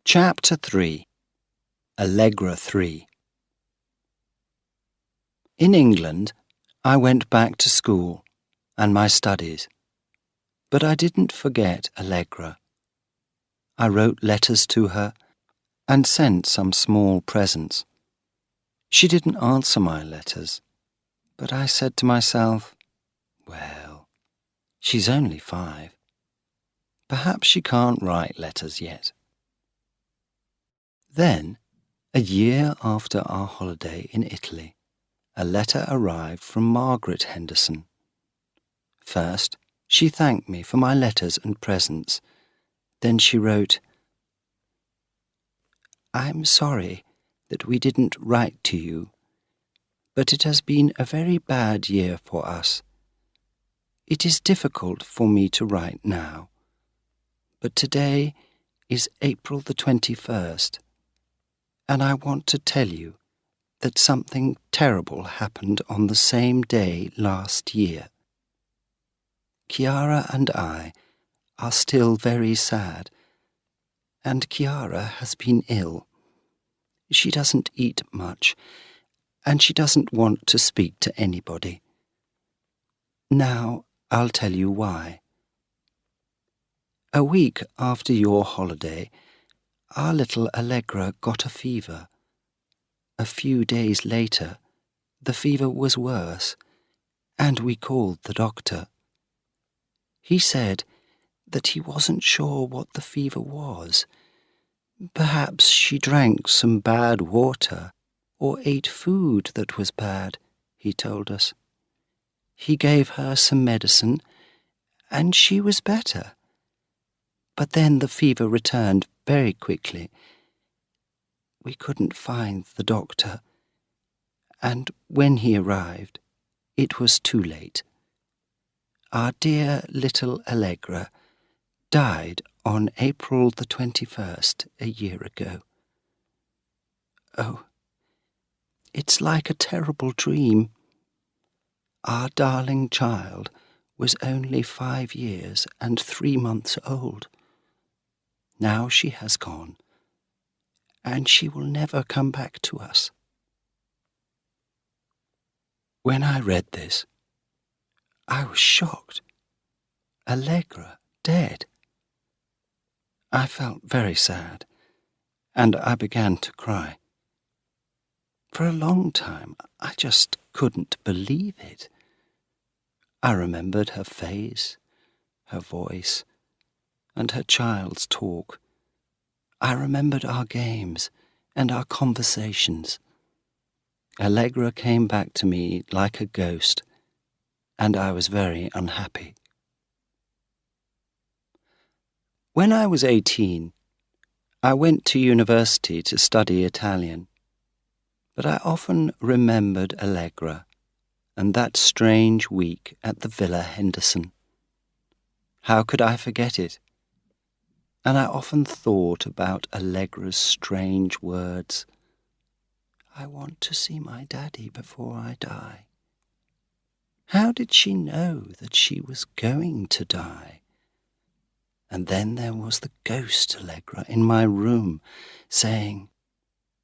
Chapter 3. Allegra 3. In England, I went back to school and my studies, but I didn't forget Allegra. I wrote letters to her and sent some small presents. She didn't answer my letters, but I said to myself, well, she's only 5. Perhaps she can't write letters yet. Then, a year after our holiday in Italy, a letter arrived from Margaret Henderson. First, she thanked me for my letters and presents. Then she wrote, "I'm sorry that we didn't write to you, but it has been a very bad year for us. It is difficult for me to write now, but today is April the 21st, and I want to tell you that something terrible happened on the same day last year. Chiara and I are still very sad, and Chiara has been ill. She doesn't eat much, and she doesn't want to speak to anybody. Now I'll tell you why. A week after your holiday, our little Allegra got a fever. A few days later, the fever was worse, and we called the doctor. He said that he wasn't sure what the fever was. Perhaps she drank some bad water or ate food that was bad, he told us. He gave her some medicine, and she was better. But then the fever returned very quickly. We couldn't find the doctor, and when he arrived, it was too late. Our dear little Allegra died on April the 21st, a year ago. Oh, it's like a terrible dream. Our darling child was only 5 years and 3 months old. Now she has gone, and she will never come back to us. When I read this, I was shocked. Allegra dead. I felt very sad, and I began to cry. For a long time, I just couldn't believe it. I remembered her face, her voice, and her child's talk. I remembered our games and our conversations. Allegra came back to me like a ghost, and I was very unhappy. When I was 18, I went to university to study Italian, but I often remembered Allegra and that strange week at the Villa Henderson. How could I forget it? And I often thought about Allegra's strange words. I want to see my daddy before I die. How did she know that she was going to die? And then there was the ghost Allegra in my room saying,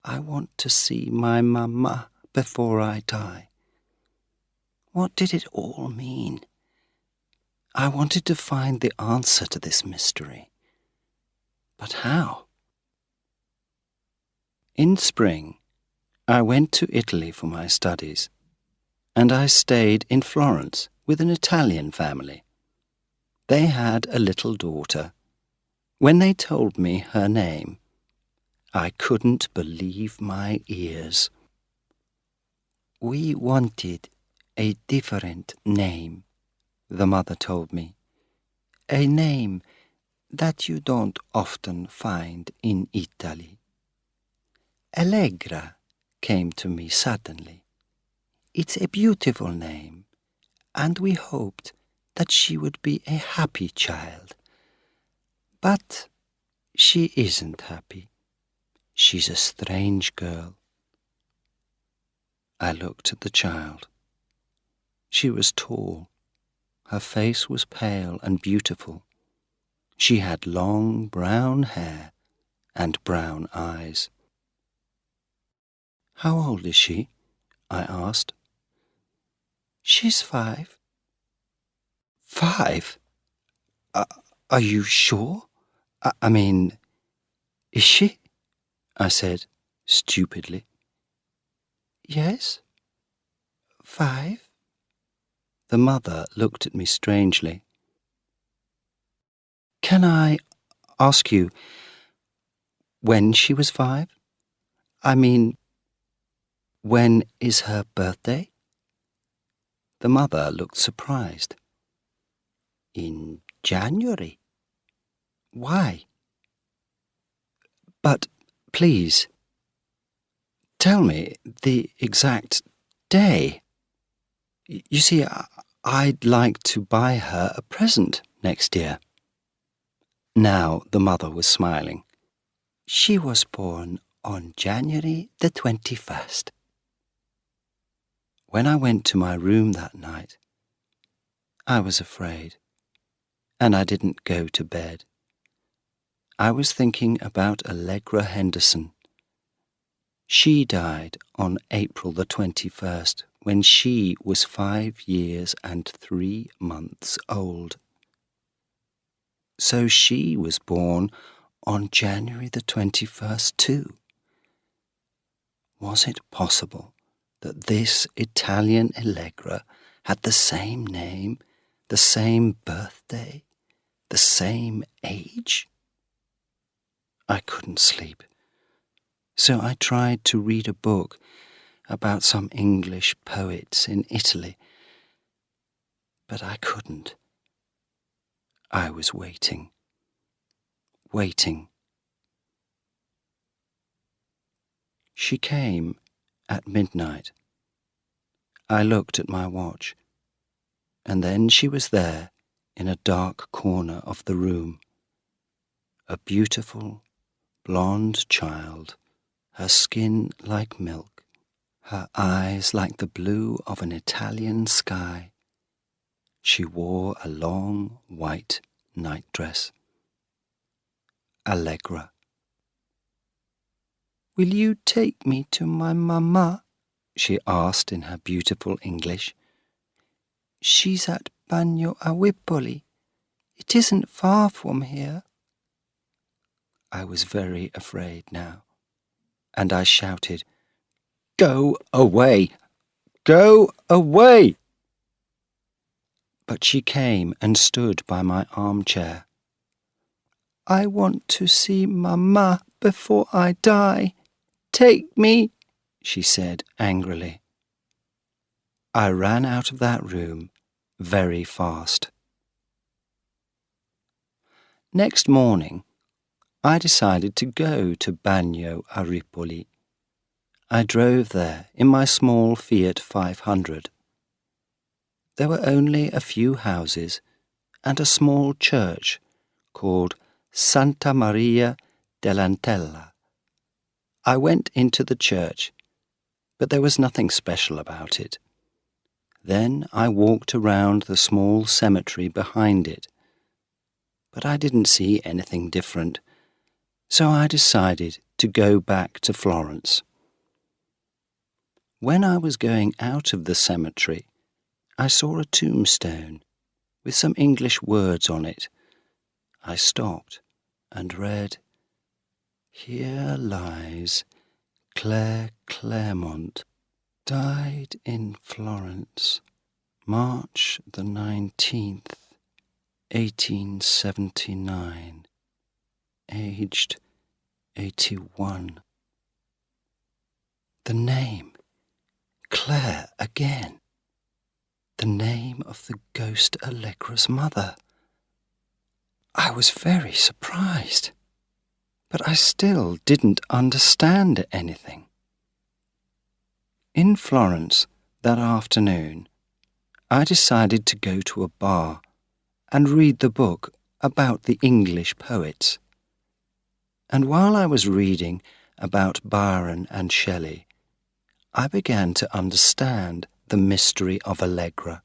I want to see my mamma before I die. What did it all mean? I wanted to find the answer to this mystery. But how? In spring, I went to Italy for my studies, and I stayed in Florence with an Italian family. They had a little daughter. When they told me her name, I couldn't believe my ears. We wanted a different name, the mother told me. A name that you don't often find in Italy. Allegra came to me suddenly. It's a beautiful name, and we hoped that she would be a happy child. But she isn't happy. She's a strange girl. I looked at the child. She was tall. Her face was pale and beautiful. She had long brown hair and brown eyes. "How old is she?" I asked. "She's 5. "5? Are you sure? I mean, is she?" I said, stupidly. "Yes, 5. The mother looked at me strangely. "Can I ask you when she was 5? I mean, when is her birthday?" The mother looked surprised. "In January." "Why?" "But please, tell me the exact day. You see, I'd like to buy her a present next year." Now the mother was smiling. "She was born on January the 21st. When I went to my room that night, I was afraid, and I didn't go to bed. I was thinking about Allegra Henderson. She died on April the 21st, when she was 5 years and 3 months old. So she was born on January the 21st too. Was it possible that this Italian Allegra had the same name, the same birthday, the same age? I couldn't sleep, so I tried to read a book about some English poets in Italy, but I couldn't. I was waiting. She came at midnight. I looked at my watch, and then she was there in a dark corner of the room. A beautiful, blonde child, her skin like milk, her eyes like the blue of an Italian sky. She wore a long white nightdress. Allegra. "Will you take me to my mamma?" she asked in her beautiful English. "She's at Bagno a Wipoli. It isn't far from here." I was very afraid now, and I shouted, "Go away! Go away!" But she came and stood by my armchair. "I want to see Mamma before I die. Take me," she said angrily. I ran out of that room very fast. Next morning, I decided to go to Bagno a Ripoli. I drove there in my small Fiat 500. There were only a few houses and a small church called Santa Maria dell'Antella. I went into the church, but there was nothing special about it. Then I walked around the small cemetery behind it, but I didn't see anything different, so I decided to go back to Florence. When I was going out of the cemetery, I saw a tombstone with some English words on it. I stopped and read, "Here lies Claire Claremont, died in Florence, March the 19th, 1879, aged 81. The name, Claire again. The name of the ghost Allegra's mother. I was very surprised, but I still didn't understand anything. In Florence that afternoon, I decided to go to a bar and read the book about the English poets. And while I was reading about Byron and Shelley, I began to understand the Mystery of Allegra.